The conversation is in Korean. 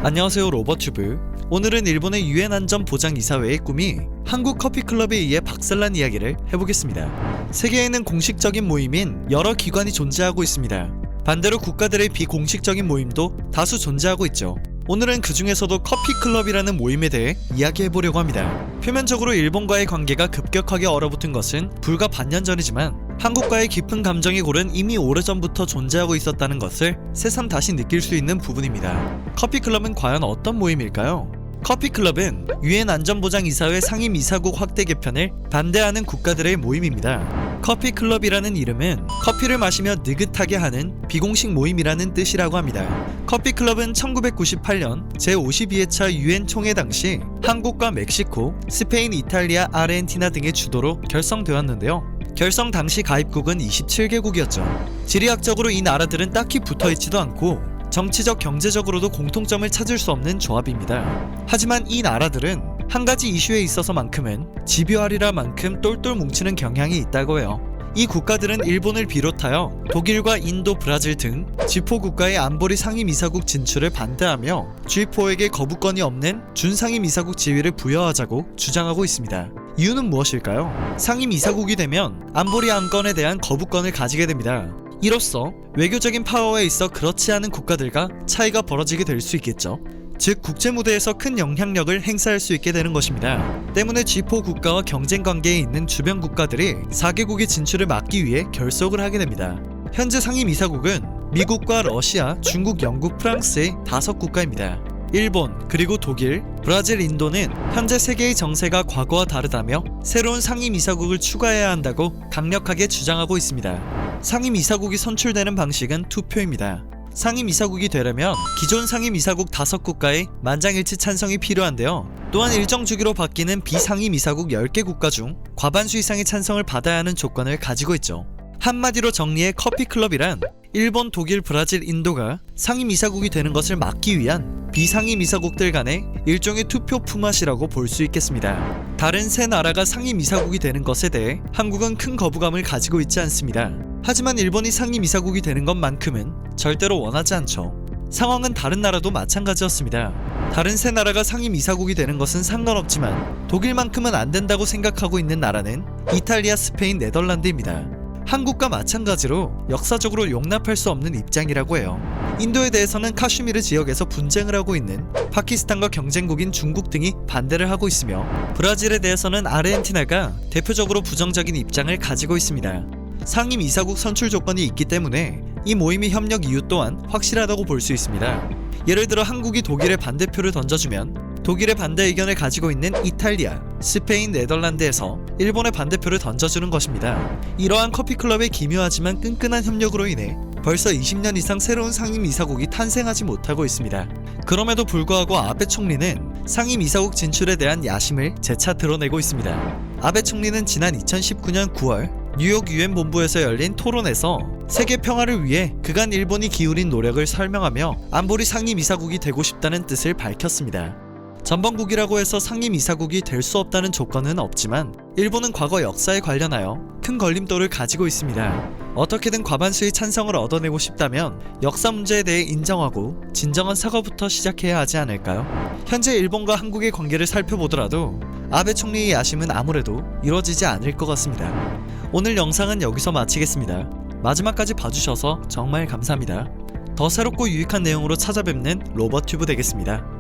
안녕하세요, 로버튜브. 오늘은 일본의 유엔 안전 보장 이사회의 꿈이 한국 커피클럽에 의해 박살난 이야기를 해보겠습니다. 세계에는 공식적인 모임인 여러 기관이 존재하고 있습니다. 반대로 국가들의 비공식적인 모임도 다수 존재하고 있죠. 오늘은 그 중에서도 커피클럽이라는 모임에 대해 이야기해보려고 합니다. 표면적으로 일본과의 관계가 급격하게 얼어붙은 것은 불과 반년 전이지만 한국과의 깊은 감정이 고른 이미 오래전부터 존재하고 있었다는 것을 새삼 다시 느낄 수 있는 부분입니다. 커피클럽은 과연 어떤 모임일까요? 커피클럽은 유엔 안전보장이사회 상임이사국 확대 개편을 반대하는 국가들의 모임입니다. 커피클럽이라는 이름은 커피를 마시며 느긋하게 하는 비공식 모임이라는 뜻이라고 합니다. 커피클럽은 1998년 제52회차 유엔 총회 당시 한국과 멕시코, 스페인, 이탈리아, 아르헨티나 등의 주도로 결성되었는데요. 결성 당시 가입국은 27개국이었죠. 지리학적으로 이 나라들은 딱히 붙어있지도 않고 정치적, 경제적으로도 공통점을 찾을 수 없는 조합입니다. 하지만 이 나라들은 한 가지 이슈에 있어서만큼은 집요하리라 만큼 똘똘 뭉치는 경향이 있다고 해요. 이 국가들은 일본을 비롯하여 독일과 인도, 브라질 등 G4 국가의 안보리 상임이사국 진출을 반대하며 G4에게 거부권이 없는 준상임이사국 지위를 부여하자고 주장하고 있습니다. 이유는 무엇일까요? 상임이사국이 되면 안보리 안건에 대한 거부권을 가지게 됩니다. 이로써 외교적인 파워에 있어 그렇지 않은 국가들과 차이가 벌어지게 될 수 있겠죠. 즉 국제 무대에서 큰 영향력을 행사할 수 있게 되는 것입니다. 때문에 G4 국가와 경쟁 관계에 있는 주변 국가들이 4개국의 진출을 막기 위해 결속을 하게 됩니다. 현재 상임이사국은 미국과 러시아, 중국, 영국, 프랑스의 5국가입니다. 일본, 그리고 독일, 브라질, 인도는 현재 세계의 정세가 과거와 다르다며 새로운 상임이사국을 추가해야 한다고 강력하게 주장하고 있습니다. 상임이사국이 선출되는 방식은 투표입니다. 상임이사국이 되려면 기존 상임이사국 5국가의 만장일치 찬성이 필요한데요. 또한 일정 주기로 바뀌는 비상임이사국 10개 국가 중 과반수 이상의 찬성을 받아야 하는 조건을 가지고 있죠. 한마디로 정리해 커피클럽이란 일본, 독일, 브라질, 인도가 상임이사국이 되는 것을 막기 위한 비상임이사국들 간의 일종의 투표 포맷이라고 볼 수 있겠습니다. 다른 세 나라가 상임이사국이 되는 것에 대해 한국은 큰 거부감을 가지고 있지 않습니다. 하지만 일본이 상임이사국이 되는 것만큼은 절대로 원하지 않죠. 상황은 다른 나라도 마찬가지였습니다. 다른 세 나라가 상임이사국이 되는 것은 상관없지만 독일만큼은 안 된다고 생각하고 있는 나라는 이탈리아, 스페인, 네덜란드입니다. 한국과 마찬가지로 역사적으로 용납할 수 없는 입장이라고 해요. 인도에 대해서는 카슈미르 지역에서 분쟁을 하고 있는 파키스탄과 경쟁국인 중국 등이 반대를 하고 있으며 브라질에 대해서는 아르헨티나가 대표적으로 부정적인 입장을 가지고 있습니다. 상임이사국 선출 조건이 있기 때문에 이 모임의 협력 이유 또한 확실하다고 볼 수 있습니다. 예를 들어 한국이 독일에 반대표를 던져주면 독일의 반대 의견을 가지고 있는 이탈리아, 스페인, 네덜란드에서 일본의 반대표를 던져주는 것입니다. 이러한 커피클럽의 기묘하지만 끈끈한 협력으로 인해 벌써 20년 이상 새로운 상임이사국이 탄생하지 못하고 있습니다. 그럼에도 불구하고 아베 총리는 상임이사국 진출에 대한 야심을 재차 드러내고 있습니다. 아베 총리는 지난 2019년 9월 뉴욕 유엔 본부에서 열린 토론에서 세계 평화를 위해 그간 일본이 기울인 노력을 설명하며 안보리 상임이사국이 되고 싶다는 뜻을 밝혔습니다. 전범국이라고 해서 상임이사국이 될 수 없다는 조건은 없지만 일본은 과거 역사에 관련하여 큰 걸림돌을 가지고 있습니다. 어떻게든 과반수의 찬성을 얻어내고 싶다면 역사 문제에 대해 인정하고 진정한 사과부터 시작해야 하지 않을까요? 현재 일본과 한국의 관계를 살펴보더라도 아베 총리의 야심은 아무래도 이루어지지 않을 것 같습니다. 오늘 영상은 여기서 마치겠습니다. 마지막까지 봐주셔서 정말 감사합니다. 더 새롭고 유익한 내용으로 찾아뵙는 로버튜브 되겠습니다.